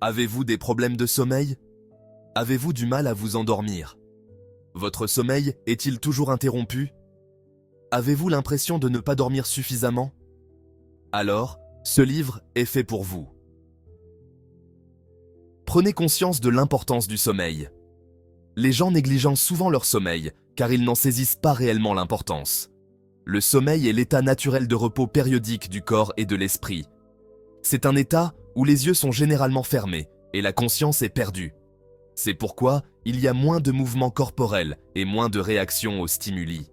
Avez-vous des problèmes de sommeil? Avez-vous du mal à vous endormir? Votre sommeil est-il toujours interrompu? Avez-vous l'impression de ne pas dormir suffisamment? Alors, ce livre est fait pour vous. Prenez conscience de l'importance du sommeil. Les gens négligencent souvent leur sommeil, car ils n'en saisissent pas réellement l'importance. Le sommeil est l'état naturel de repos périodique du corps et de l'esprit. C'est un état où les yeux sont généralement fermés et la conscience est perdue. C'est pourquoi il y a moins de mouvements corporels et moins de réactions aux stimuli.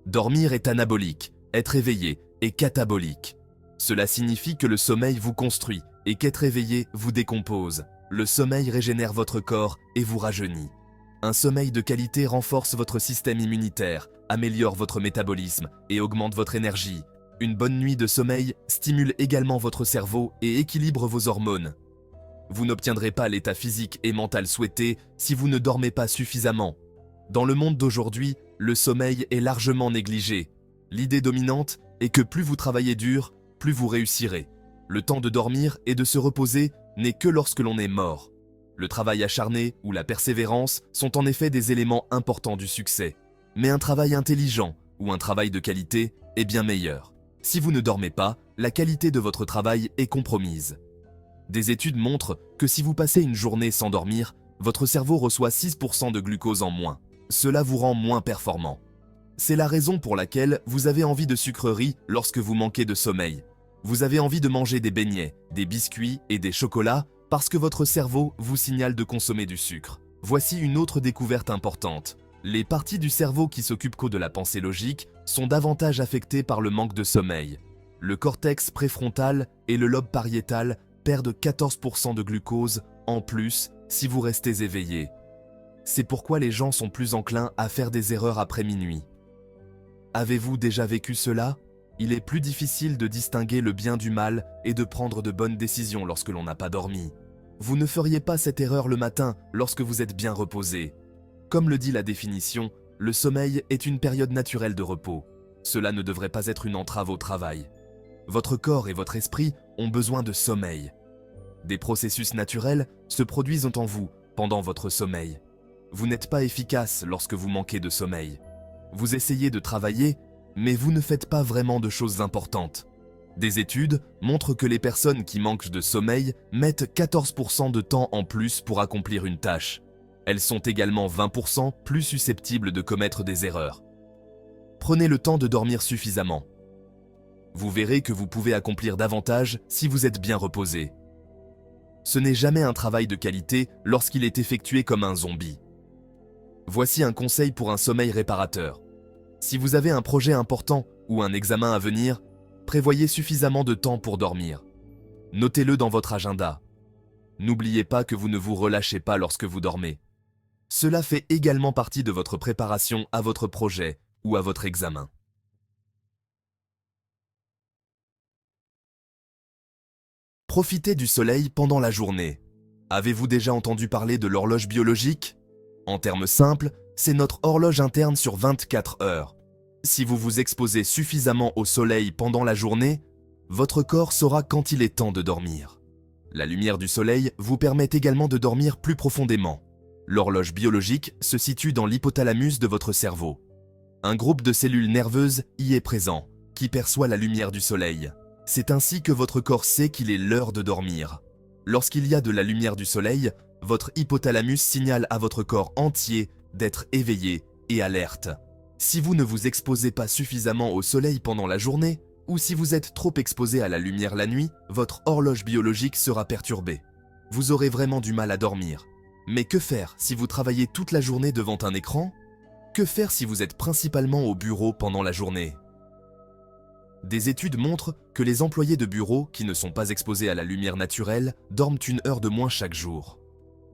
Dormir est anabolique, être éveillé est catabolique. Cela signifie que le sommeil vous construit et qu'être éveillé vous décompose. Le sommeil régénère votre corps et vous rajeunit. Un sommeil de qualité renforce votre système immunitaire, améliore votre métabolisme et augmente votre énergie. Une bonne nuit de sommeil stimule également votre cerveau et équilibre vos hormones. Vous n'obtiendrez pas l'état physique et mental souhaité si vous ne dormez pas suffisamment. Dans le monde d'aujourd'hui, le sommeil est largement négligé. L'idée dominante est que plus vous travaillez dur, plus vous réussirez. Le temps de dormir et de se reposer n'est que lorsque l'on est mort. Le travail acharné ou la persévérance sont en effet des éléments importants du succès. Mais un travail intelligent ou un travail de qualité est bien meilleur. Si vous ne dormez pas, la qualité de votre travail est compromise. Des études montrent que si vous passez une journée sans dormir, votre cerveau reçoit 6% de glucose en moins. Cela vous rend moins performant. C'est la raison pour laquelle vous avez envie de sucreries lorsque vous manquez de sommeil. Vous avez envie de manger des beignets, des biscuits et des chocolats parce que votre cerveau vous signale de consommer du sucre. Voici une autre découverte importante. Les parties du cerveau qui s'occupent de la pensée logique sont davantage affectées par le manque de sommeil. Le cortex préfrontal et le lobe pariétal perdent 14% de glucose en plus si vous restez éveillé. C'est pourquoi les gens sont plus enclins à faire des erreurs après minuit. Avez-vous déjà vécu cela? Il est plus difficile de distinguer le bien du mal et de prendre de bonnes décisions lorsque l'on n'a pas dormi. Vous ne feriez pas cette erreur le matin lorsque vous êtes bien reposé. Comme le dit la définition, le sommeil est une période naturelle de repos. Cela ne devrait pas être une entrave au travail. Votre corps et votre esprit ont besoin de sommeil. Des processus naturels se produisent en vous pendant votre sommeil. Vous n'êtes pas efficace lorsque vous manquez de sommeil. Vous essayez de travailler, mais vous ne faites pas vraiment de choses importantes. Des études montrent que les personnes qui manquent de sommeil mettent 14% de temps en plus pour accomplir une tâche. Elles sont également 20% plus susceptibles de commettre des erreurs. Prenez le temps de dormir suffisamment. Vous verrez que vous pouvez accomplir davantage si vous êtes bien reposé. Ce n'est jamais un travail de qualité lorsqu'il est effectué comme un zombie. Voici un conseil pour un sommeil réparateur. Si vous avez un projet important ou un examen à venir, prévoyez suffisamment de temps pour dormir. Notez-le dans votre agenda. N'oubliez pas que vous ne vous relâchez pas lorsque vous dormez. Cela fait également partie de votre préparation à votre projet ou à votre examen. Profitez du soleil pendant la journée. Avez-vous déjà entendu parler de l'horloge biologique? En termes simples, c'est notre horloge interne sur 24 heures. Si vous vous exposez suffisamment au soleil pendant la journée, votre corps saura quand il est temps de dormir. La lumière du soleil vous permet également de dormir plus profondément. L'horloge biologique se situe dans l'hypothalamus de votre cerveau. Un groupe de cellules nerveuses y est présent, qui perçoit la lumière du soleil. C'est ainsi que votre corps sait qu'il est l'heure de dormir. Lorsqu'il y a de la lumière du soleil, votre hypothalamus signale à votre corps entier d'être éveillé et alerte. Si vous ne vous exposez pas suffisamment au soleil pendant la journée, ou si vous êtes trop exposé à la lumière la nuit, votre horloge biologique sera perturbée. Vous aurez vraiment du mal à dormir. Mais que faire si vous travaillez toute la journée devant un écran? Que faire si vous êtes principalement au bureau pendant la journée? Des études montrent que les employés de bureau qui ne sont pas exposés à la lumière naturelle dorment 1 heure de moins chaque jour.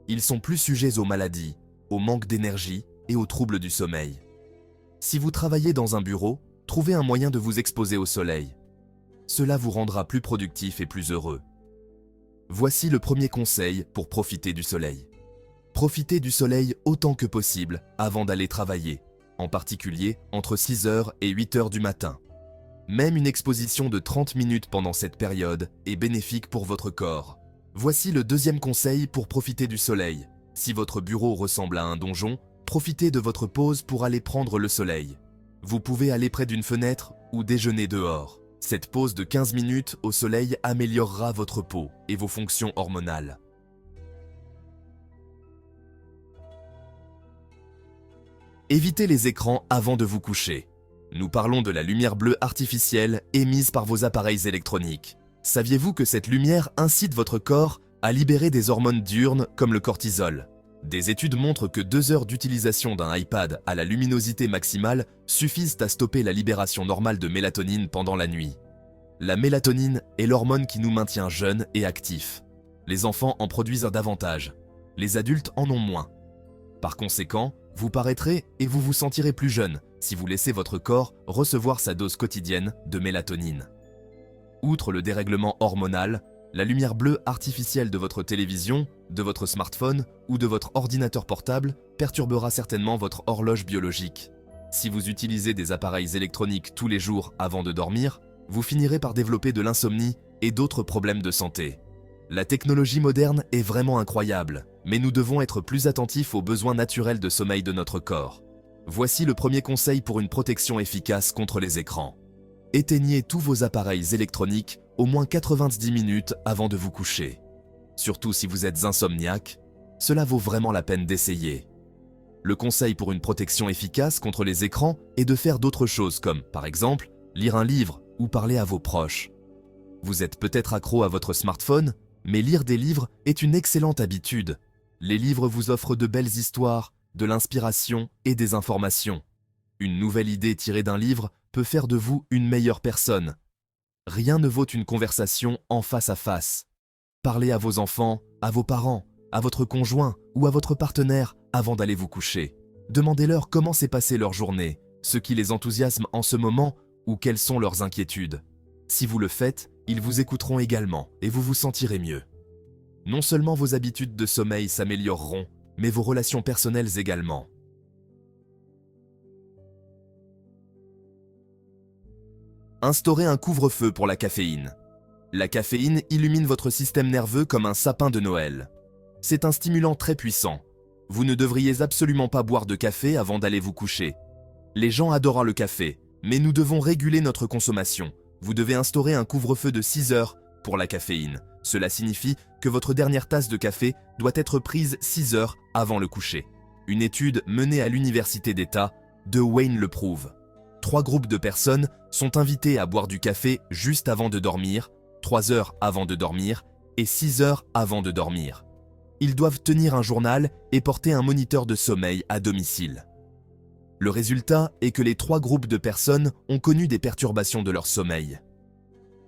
Ils sont plus sujets aux maladies, au manque d'énergie et aux troubles du sommeil. Si vous travaillez dans un bureau, trouvez un moyen de vous exposer au soleil. Cela vous rendra plus productif et plus heureux. Voici le premier conseil pour profiter du soleil. Profitez du soleil autant que possible avant d'aller travailler, en particulier entre 6h et 8h du matin. Même une exposition de 30 minutes pendant cette période est bénéfique pour votre corps. Voici le deuxième conseil pour profiter du soleil. Si votre bureau ressemble à un donjon, profitez de votre pause pour aller prendre le soleil. Vous pouvez aller près d'une fenêtre ou déjeuner dehors. Cette pause de 15 minutes au soleil améliorera votre peau et vos fonctions hormonales. Évitez les écrans avant de vous coucher. Nous parlons de la lumière bleue artificielle émise par vos appareils électroniques. Saviez-vous que cette lumière incite votre corps à libérer des hormones diurnes comme le cortisol? Des études montrent que 2 heures d'utilisation d'un iPad à la luminosité maximale suffisent à stopper la libération normale de mélatonine pendant la nuit. La mélatonine est l'hormone qui nous maintient jeunes et actifs. Les enfants en produisent davantage, les adultes en ont moins. Par conséquent, vous paraîtrez et vous vous sentirez plus jeune si vous laissez votre corps recevoir sa dose quotidienne de mélatonine. Outre le dérèglement hormonal, la lumière bleue artificielle de votre télévision, de votre smartphone ou de votre ordinateur portable perturbera certainement votre horloge biologique. Si vous utilisez des appareils électroniques tous les jours avant de dormir, vous finirez par développer de l'insomnie et d'autres problèmes de santé. La technologie moderne est vraiment incroyable, mais nous devons être plus attentifs aux besoins naturels de sommeil de notre corps. Voici le premier conseil pour une protection efficace contre les écrans. Éteignez tous vos appareils électroniques au moins 90 minutes avant de vous coucher. Surtout si vous êtes insomniaque, cela vaut vraiment la peine d'essayer. Le conseil pour une protection efficace contre les écrans est de faire d'autres choses comme, par exemple, lire un livre ou parler à vos proches. Vous êtes peut-être accro à votre smartphone, mais lire des livres est une excellente habitude. Les livres vous offrent de belles histoires, de l'inspiration et des informations. Une nouvelle idée tirée d'un livre peut faire de vous une meilleure personne. Rien ne vaut une conversation en face à face. Parlez à vos enfants, à vos parents, à votre conjoint ou à votre partenaire avant d'aller vous coucher. Demandez-leur comment s'est passée leur journée, ce qui les enthousiasme en ce moment ou quelles sont leurs inquiétudes. Si vous le faites, ils vous écouteront également et vous vous sentirez mieux. Non seulement vos habitudes de sommeil s'amélioreront, mais vos relations personnelles également. Instaurez un couvre-feu pour la caféine. La caféine illumine votre système nerveux comme un sapin de Noël. C'est un stimulant très puissant. Vous ne devriez absolument pas boire de café avant d'aller vous coucher. Les gens adorent le café, mais nous devons réguler notre consommation. Vous devez instaurer un couvre-feu de 6 heures pour la caféine. Cela signifie que votre dernière tasse de café doit être prise 6 heures avant le coucher. Une étude menée à l'Université d'État de Wayne le prouve. 3 groupes de personnes sont invités à boire du café juste avant de dormir, 3 heures avant de dormir et 6 heures avant de dormir. Ils doivent tenir un journal et porter un moniteur de sommeil à domicile. Le résultat est que les 3 groupes de personnes ont connu des perturbations de leur sommeil.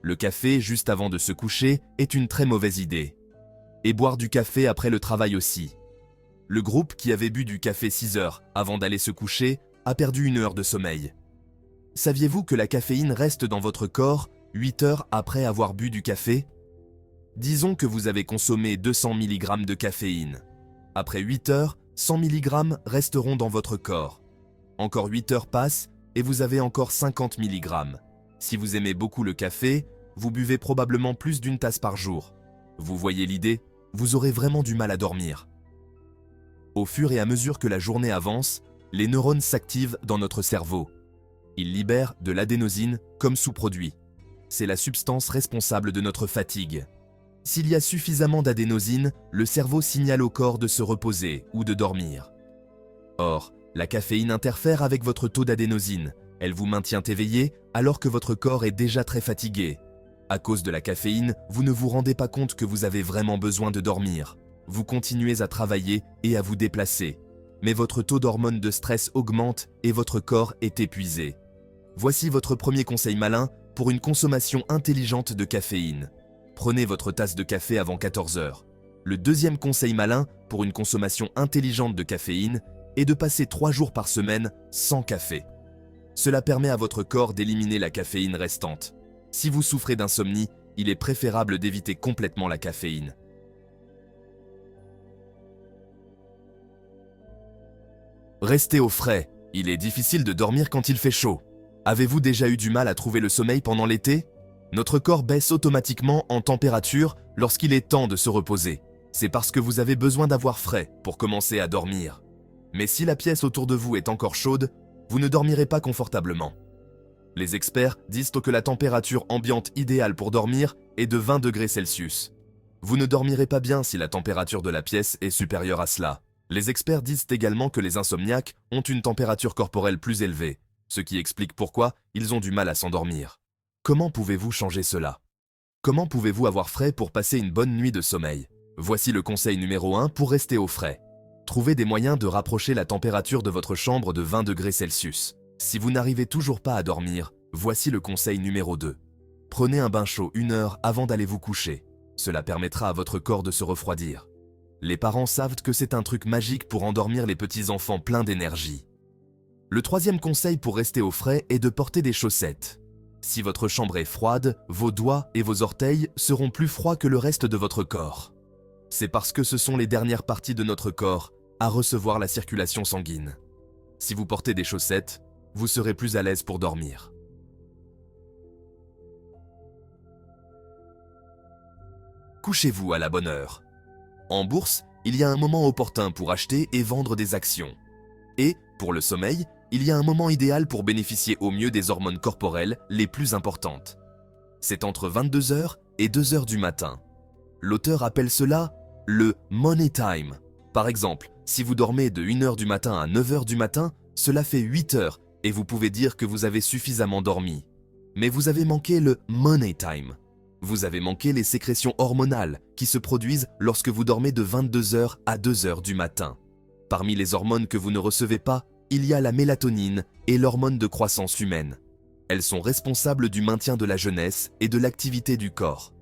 Le café juste avant de se coucher est une très mauvaise idée. Et boire du café après le travail aussi. Le groupe qui avait bu du café 6 heures avant d'aller se coucher a perdu 1 heure de sommeil. Saviez-vous que la caféine reste dans votre corps 8 heures après avoir bu du café? Disons que vous avez consommé 200 mg de caféine. Après 8 heures, 100 mg resteront dans votre corps. Encore 8 heures passent et vous avez encore 50 mg. Si vous aimez beaucoup le café, vous buvez probablement plus d'1 tasse par jour. Vous voyez l'idée? Vous aurez vraiment du mal à dormir. Au fur et à mesure que la journée avance, les neurones s'activent dans notre cerveau. Ils libèrent de l'adénosine comme sous-produit. C'est la substance responsable de notre fatigue. S'il y a suffisamment d'adénosine, le cerveau signale au corps de se reposer ou de dormir. Or, la caféine interfère avec votre taux d'adénosine. Elle vous maintient éveillé alors que votre corps est déjà très fatigué. À cause de la caféine, vous ne vous rendez pas compte que vous avez vraiment besoin de dormir. Vous continuez à travailler et à vous déplacer. Mais votre taux d'hormones de stress augmente et votre corps est épuisé. Voici votre premier conseil malin pour une consommation intelligente de caféine. Prenez votre tasse de café avant 14 heures. Le deuxième conseil malin pour une consommation intelligente de caféine est de passer 3 jours par semaine sans café. Cela permet à votre corps d'éliminer la caféine restante. Si vous souffrez d'insomnie, il est préférable d'éviter complètement la caféine. Restez au frais. Il est difficile de dormir quand il fait chaud. Avez-vous déjà eu du mal à trouver le sommeil pendant l'été? Notre corps baisse automatiquement en température lorsqu'il est temps de se reposer, c'est parce que vous avez besoin d'avoir frais pour commencer à dormir. Mais si la pièce autour de vous est encore chaude, vous ne dormirez pas confortablement. Les experts disent que la température ambiante idéale pour dormir est de 20 degrés Celsius. Vous ne dormirez pas bien si la température de la pièce est supérieure à cela. Les experts disent également que les insomniaques ont une température corporelle plus élevée, ce qui explique pourquoi ils ont du mal à s'endormir. Comment pouvez-vous changer cela? Comment pouvez-vous avoir frais pour passer une bonne nuit de sommeil? Voici le conseil numéro 1 pour rester au frais. Trouvez des moyens de rapprocher la température de votre chambre de 20 degrés Celsius. Si vous n'arrivez toujours pas à dormir, voici le conseil numéro 2. Prenez un bain chaud 1 heure avant d'aller vous coucher. Cela permettra à votre corps de se refroidir. Les parents savent que c'est un truc magique pour endormir les petits-enfants pleins d'énergie. Le 3e conseil pour rester au frais est de porter des chaussettes. Si votre chambre est froide, vos doigts et vos orteils seront plus froids que le reste de votre corps. C'est parce que ce sont les dernières parties de notre corps à recevoir la circulation sanguine. Si vous portez des chaussettes, vous serez plus à l'aise pour dormir. Couchez-vous à la bonne heure. En bourse, il y a un moment opportun pour acheter et vendre des actions. Et, pour le sommeil, il y a un moment idéal pour bénéficier au mieux des hormones corporelles les plus importantes. C'est entre 22 heures et 2 heures du matin. L'auteur appelle cela le money time. Par exemple, si vous dormez de 1 heure du matin à 9 heures du matin, cela fait 8 heures et vous pouvez dire que vous avez suffisamment dormi. Mais vous avez manqué le money time. Vous avez manqué les sécrétions hormonales qui se produisent lorsque vous dormez de 22 heures à 2 heures du matin. Parmi les hormones que vous ne recevez pas, il y a la mélatonine et l'hormone de croissance humaine. Elles sont responsables du maintien de la jeunesse et de l'activité du corps.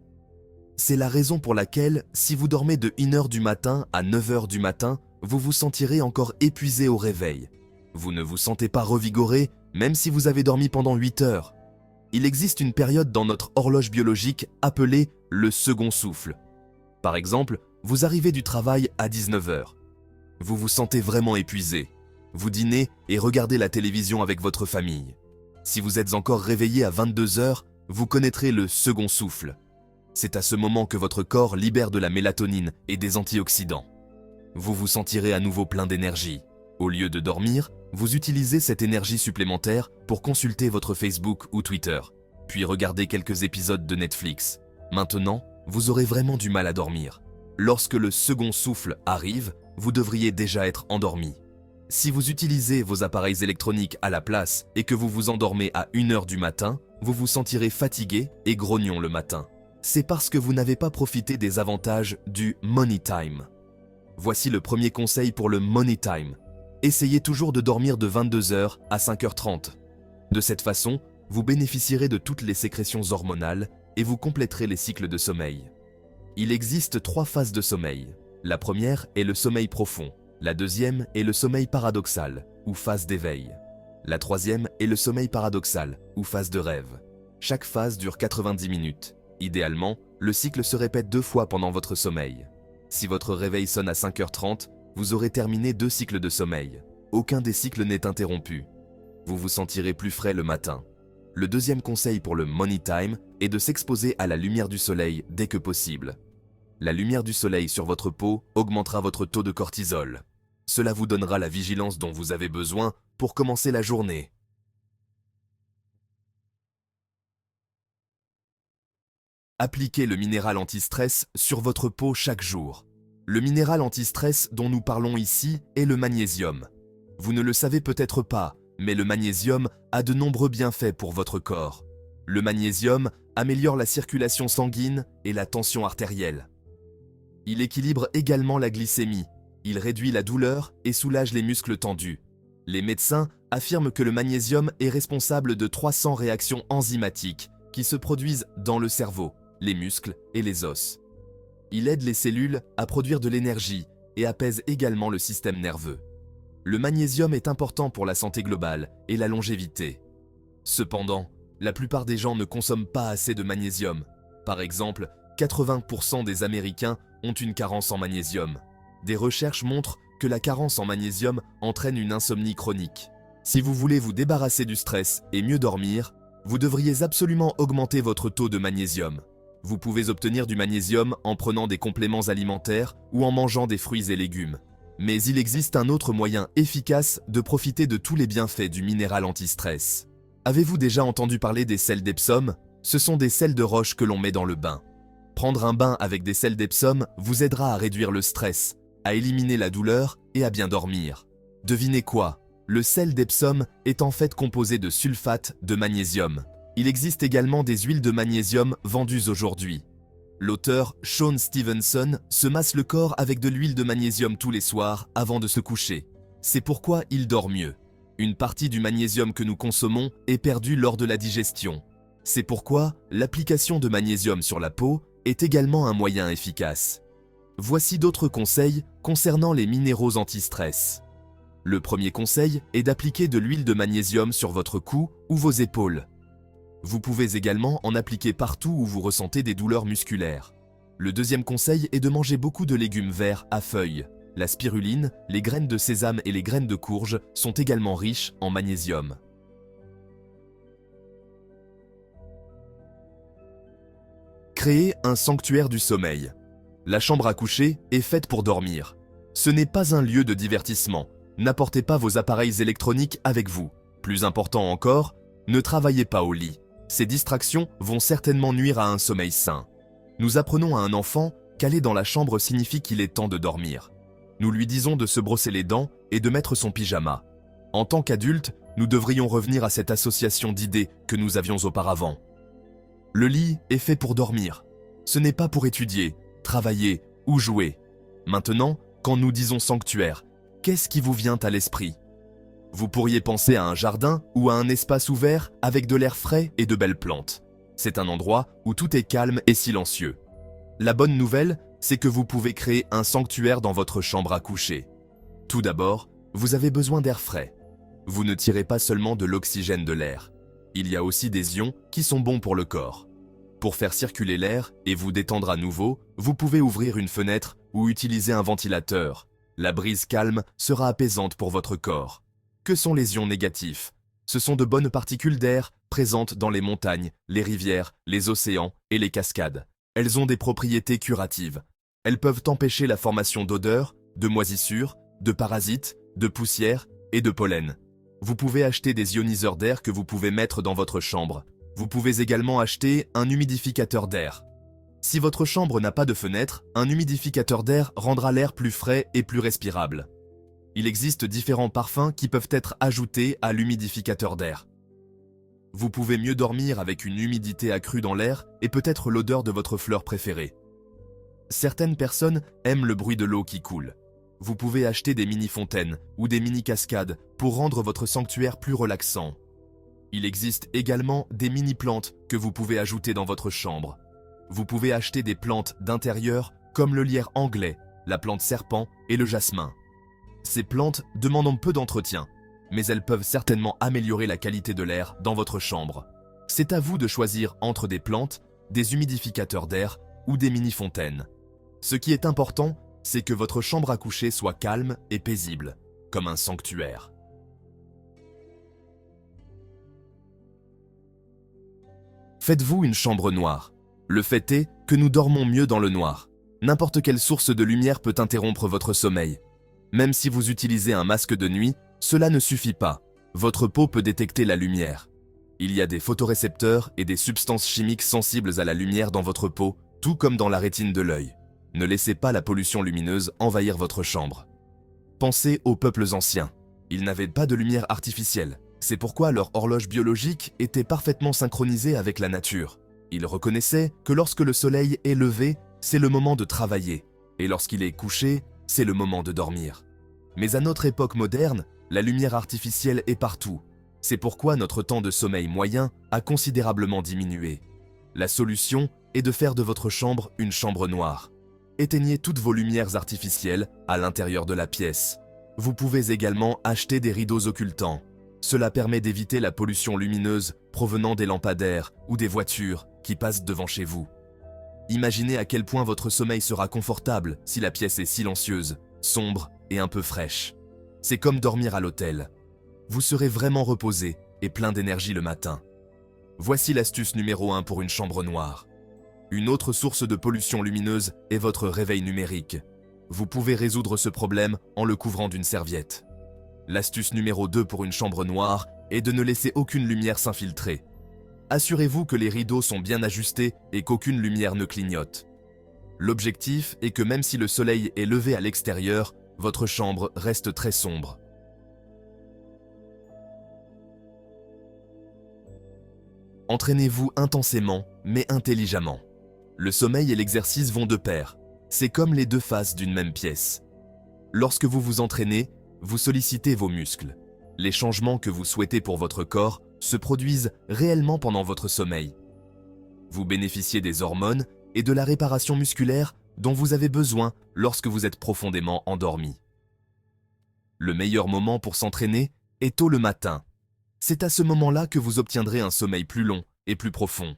C'est la raison pour laquelle, si vous dormez de 1 heure du matin à 9 heures du matin, vous vous sentirez encore épuisé au réveil. Vous ne vous sentez pas revigoré, même si vous avez dormi pendant 8 heures. Il existe une période dans notre horloge biologique appelée le second souffle. Par exemple, vous arrivez du travail à 19 heures. Vous vous sentez vraiment épuisé. Vous dînez et regardez la télévision avec votre famille. Si vous êtes encore réveillé à 22 heures, vous connaîtrez le second souffle. C'est à ce moment que votre corps libère de la mélatonine et des antioxydants. Vous vous sentirez à nouveau plein d'énergie. Au lieu de dormir, vous utilisez cette énergie supplémentaire pour consulter votre Facebook ou Twitter, puis regarder quelques épisodes de Netflix. Maintenant, vous aurez vraiment du mal à dormir. Lorsque le second souffle arrive, vous devriez déjà être endormi. Si vous utilisez vos appareils électroniques à la place et que vous vous endormez à 1 heure du matin, vous vous sentirez fatigué et grognon le matin. C'est parce que vous n'avez pas profité des avantages du money time. Voici le premier conseil pour le money time. Essayez toujours de dormir de 22 heures à 5h30. De cette façon, vous bénéficierez de toutes les sécrétions hormonales et vous compléterez les cycles de sommeil. Il existe 3 phases de sommeil. La première est le sommeil profond. La deuxième est le sommeil paradoxal, ou phase d'éveil. La troisième est le sommeil paradoxal, ou phase de rêve. Chaque phase dure 90 minutes. Idéalement, le cycle se répète 2 fois pendant votre sommeil. Si votre réveil sonne à 5h30, vous aurez terminé 2 cycles de sommeil. Aucun des cycles n'est interrompu. Vous vous sentirez plus frais le matin. Le deuxième conseil pour le money time est de s'exposer à la lumière du soleil dès que possible. La lumière du soleil sur votre peau augmentera votre taux de cortisol. Cela vous donnera la vigilance dont vous avez besoin pour commencer la journée. Appliquez le minéral anti-stress sur votre peau chaque jour. Le minéral anti-stress dont nous parlons ici est le magnésium. Vous ne le savez peut-être pas, mais le magnésium a de nombreux bienfaits pour votre corps. Le magnésium améliore la circulation sanguine et la tension artérielle. Il équilibre également la glycémie. Il réduit la douleur et soulage les muscles tendus. Les médecins affirment que le magnésium est responsable de 300 réactions enzymatiques qui se produisent dans le cerveau, les muscles et les os. Il aide les cellules à produire de l'énergie et apaise également le système nerveux. Le magnésium est important pour la santé globale et la longévité. Cependant, la plupart des gens ne consomment pas assez de magnésium. Par exemple, 80% des Américains ont une carence en magnésium. Des recherches montrent que la carence en magnésium entraîne une insomnie chronique. Si vous voulez vous débarrasser du stress et mieux dormir, vous devriez absolument augmenter votre taux de magnésium. Vous pouvez obtenir du magnésium en prenant des compléments alimentaires ou en mangeant des fruits et légumes. Mais il existe un autre moyen efficace de profiter de tous les bienfaits du minéral anti-stress. Avez-vous déjà entendu parler des sels d'Epsom? Ce sont des sels de roche que l'on met dans le bain. Prendre un bain avec des sels d'Epsom vous aidera à réduire le stress, à éliminer la douleur et à bien dormir. Devinez quoi? Le sel d'Epsom est en fait composé de sulfate de magnésium. Il existe également des huiles de magnésium vendues aujourd'hui. L'auteur Shawn Stevenson se masse le corps avec de l'huile de magnésium tous les soirs avant de se coucher. C'est pourquoi il dort mieux. Une partie du magnésium que nous consommons est perdue lors de la digestion. C'est pourquoi l'application de magnésium sur la peau est également un moyen efficace. Voici d'autres conseils concernant les minéraux anti-stress. Le premier conseil est d'appliquer de l'huile de magnésium sur votre cou ou vos épaules. Vous pouvez également en appliquer partout où vous ressentez des douleurs musculaires. Le deuxième conseil est de manger beaucoup de légumes verts à feuilles. La spiruline, les graines de sésame et les graines de courge sont également riches en magnésium. Créer un sanctuaire du sommeil. La chambre à coucher est faite pour dormir. Ce n'est pas un lieu de divertissement. N'apportez pas vos appareils électroniques avec vous. Plus important encore, ne travaillez pas au lit. Ces distractions vont certainement nuire à un sommeil sain. Nous apprenons à un enfant qu'aller dans la chambre signifie qu'il est temps de dormir. Nous lui disons de se brosser les dents et de mettre son pyjama. En tant qu'adultes, nous devrions revenir à cette association d'idées que nous avions auparavant. Le lit est fait pour dormir. Ce n'est pas pour étudier, travailler ou jouer. Maintenant, quand nous disons sanctuaire, qu'est-ce qui vous vient à l'esprit ? Vous pourriez penser à un jardin ou à un espace ouvert avec de l'air frais et de belles plantes. C'est un endroit où tout est calme et silencieux. La bonne nouvelle, c'est que vous pouvez créer un sanctuaire dans votre chambre à coucher. Tout d'abord, vous avez besoin d'air frais. Vous ne tirez pas seulement de l'oxygène de l'air. Il y a aussi des ions qui sont bons pour le corps. Pour faire circuler l'air et vous détendre à nouveau, vous pouvez ouvrir une fenêtre ou utiliser un ventilateur. La brise calme sera apaisante pour votre corps. Que sont les ions négatifs? Ce sont de bonnes particules d'air présentes dans les montagnes, les rivières, les océans et les cascades. Elles ont des propriétés curatives. Elles peuvent empêcher la formation d'odeurs, de moisissures, de parasites, de poussières et de pollen. Vous pouvez acheter des ioniseurs d'air que vous pouvez mettre dans votre chambre. Vous pouvez également acheter un humidificateur d'air. Si votre chambre n'a pas de fenêtre, un humidificateur d'air rendra l'air plus frais et plus respirable. Il existe différents parfums qui peuvent être ajoutés à l'humidificateur d'air. Vous pouvez mieux dormir avec une humidité accrue dans l'air et peut-être l'odeur de votre fleur préférée. Certaines personnes aiment le bruit de l'eau qui coule. Vous pouvez acheter des mini-fontaines ou des mini-cascades pour rendre votre sanctuaire plus relaxant. Il existe également des mini-plantes que vous pouvez ajouter dans votre chambre. Vous pouvez acheter des plantes d'intérieur comme le lierre anglais, la plante serpent et le jasmin. Ces plantes demandent peu d'entretien, mais elles peuvent certainement améliorer la qualité de l'air dans votre chambre. C'est à vous de choisir entre des plantes, des humidificateurs d'air ou des mini-fontaines. Ce qui est important, c'est que votre chambre à coucher soit calme et paisible, comme un sanctuaire. Faites-vous une chambre noire. Le fait est que nous dormons mieux dans le noir. N'importe quelle source de lumière peut interrompre votre sommeil. Même si vous utilisez un masque de nuit, cela ne suffit pas. Votre peau peut détecter la lumière. Il y a des photorécepteurs et des substances chimiques sensibles à la lumière dans votre peau, tout comme dans la rétine de l'œil. Ne laissez pas la pollution lumineuse envahir votre chambre. Pensez aux peuples anciens. Ils n'avaient pas de lumière artificielle. C'est pourquoi leur horloge biologique était parfaitement synchronisée avec la nature. Ils reconnaissaient que lorsque le soleil est levé, c'est le moment de travailler, et lorsqu'il est couché, c'est le moment de dormir. Mais à notre époque moderne, la lumière artificielle est partout. C'est pourquoi notre temps de sommeil moyen a considérablement diminué. La solution est de faire de votre chambre une chambre noire. Éteignez toutes vos lumières artificielles à l'intérieur de la pièce. Vous pouvez également acheter des rideaux occultants. Cela permet d'éviter la pollution lumineuse provenant des lampadaires ou des voitures qui passent devant chez vous. Imaginez à quel point votre sommeil sera confortable si la pièce est silencieuse, sombre et un peu fraîche. C'est comme dormir à l'hôtel. Vous serez vraiment reposé et plein d'énergie le matin. Voici l'astuce numéro 1 pour une chambre noire. Une autre source de pollution lumineuse est votre réveil numérique. Vous pouvez résoudre ce problème en le couvrant d'une serviette. L'astuce numéro 2 pour une chambre noire est de ne laisser aucune lumière s'infiltrer. Assurez-vous que les rideaux sont bien ajustés et qu'aucune lumière ne clignote. L'objectif est que même si le soleil est levé à l'extérieur, votre chambre reste très sombre. Entraînez-vous intensément, mais intelligemment. Le sommeil et l'exercice vont de pair. C'est comme les deux faces d'une même pièce. Lorsque vous vous entraînez, vous sollicitez vos muscles. Les changements que vous souhaitez pour votre corps se produisent réellement pendant votre sommeil. Vous bénéficiez des hormones et de la réparation musculaire dont vous avez besoin lorsque vous êtes profondément endormi. Le meilleur moment pour s'entraîner est tôt le matin. C'est à ce moment-là que vous obtiendrez un sommeil plus long et plus profond.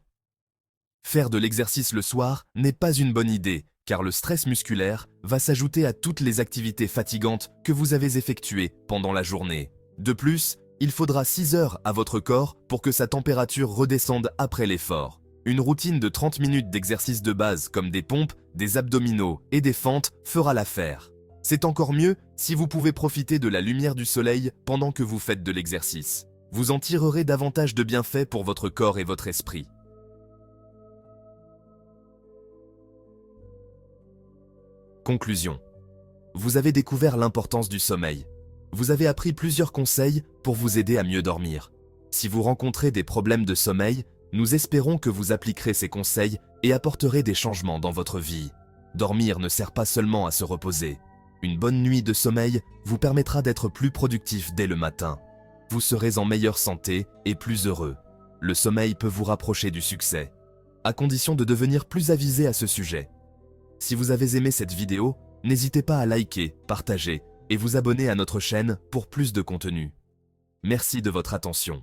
Faire de l'exercice le soir n'est pas une bonne idée, car le stress musculaire va s'ajouter à toutes les activités fatigantes que vous avez effectuées pendant la journée. De plus, il faudra 6 heures à votre corps pour que sa température redescende après l'effort. Une routine de 30 minutes d'exercice de base comme des pompes, des abdominaux et des fentes fera l'affaire. C'est encore mieux si vous pouvez profiter de la lumière du soleil pendant que vous faites de l'exercice. Vous en tirerez davantage de bienfaits pour votre corps et votre esprit. Conclusion. Vous avez découvert l'importance du sommeil. Vous avez appris plusieurs conseils pour vous aider à mieux dormir. Si vous rencontrez des problèmes de sommeil, nous espérons que vous appliquerez ces conseils et apporterez des changements dans votre vie. Dormir ne sert pas seulement à se reposer. Une bonne nuit de sommeil vous permettra d'être plus productif dès le matin. Vous serez en meilleure santé et plus heureux. Le sommeil peut vous rapprocher du succès, à condition de devenir plus avisé à ce sujet. Si vous avez aimé cette vidéo, n'hésitez pas à liker, partager et vous abonner à notre chaîne pour plus de contenu. Merci de votre attention.